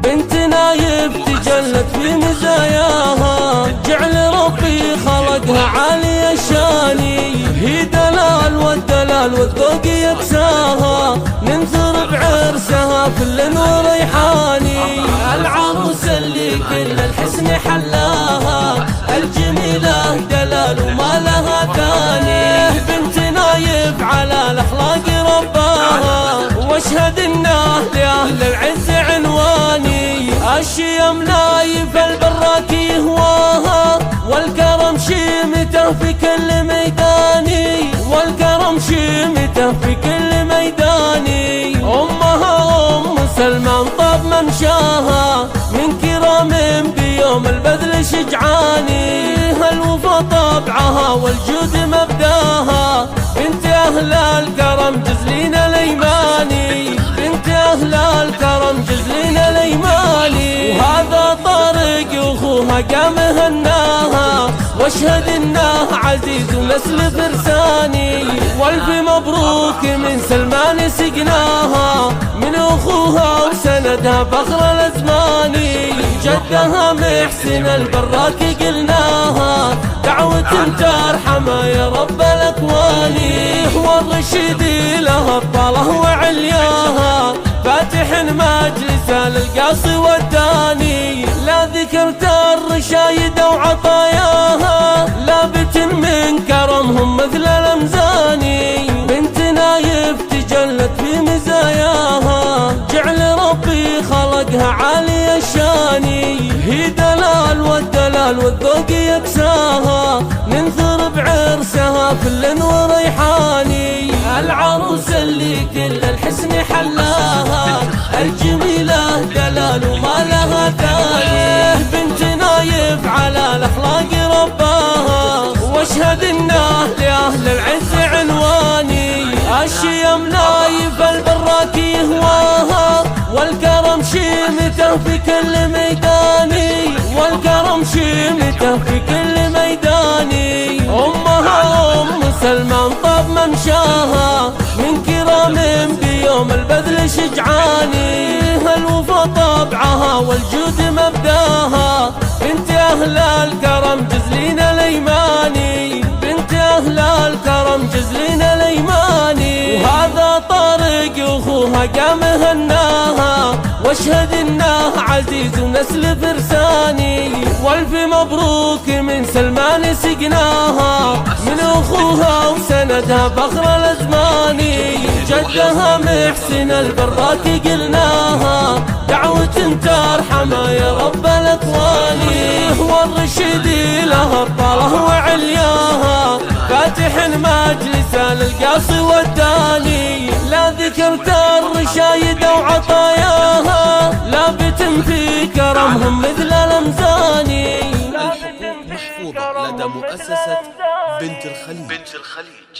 بنت نايف تجلت في مزاياها، جعل ربي خلقها عالية الشاني، هي دلال والدلال والذوق يكساها، ننثر بعرسها كل وريحاني. العروس اللي كل الحسن حلاها، الجميلة دلال وما لها ثاني، بنت نايف على الاخلاق رباها، واشهد انه لاهل العز عنواني. الشيم نايف البراكي هواها، والكرم شيمته في كل ميداني، والكرم شيمته في كل ميداني. امها ام سلمان طاب ممشاها، من كرام بيوم البذل شجعاني، الوفا طبعها والجود مبداها، بنت اهل الكرم جزلين الايماني، بنت اهل الكرم جزلين الايماني. وهذا طارق واخوها قام هناها، واشهد انه عزيز ونسل فرساني، والف مبروك من سلمان سقناها، من اخوها وسندها فخر الازماني. جدها محسن البراكي قلناها، دعوة ترحم يا رب الاكوان، والرشيد لها الطاله وعلياها، فاتح مجلسه للقاصي والداني. لا ذكرت الرشايد وعطاياها، لابت من كرمهم مثل الامزاني، بنت نايف تجلت في مزاياها، جعل ربي خلقها عالية الشاني، هي دلال والدلال والذوق يكساها، ننثر بعرسها كل وريحاني. العروس اللي كل الحسن حلاها، الجميلة دلال وما لها ثاني، بنت نايف على الاخلاق رباها، واشهد انه لاهل العز عنواني. الشيم نايف البراكي هواها، والكرم شيمته في كل ميداني، والكرم شيمته في كل ميداني. امها ام سلمان طاب ممشاها، من كرام بيوم البذل شجعاني، الوفا طبعها والجود مبداها، بنت اهل الكرم جزلين الايماني، بنت اهل الكرم جزلين الايماني. وهذا طارق واخوها قام هناها، واشهد انه عزيز ونسل فرساني، والف مبروك من سلمان سقناها، من اخوها وسندها فخر الازماني. جدها محسن البراكي قلناها، دعوة ترحم يا رب الاكوان، والرشيد لها الطاله وعلياها، فاتح مجلسه للقاصي والداني. لا ذكرت الرشايد وعطاياها، لابت في كرمهم مثل الامزاني. محفوظة لدى مؤسسة بنت الخليج.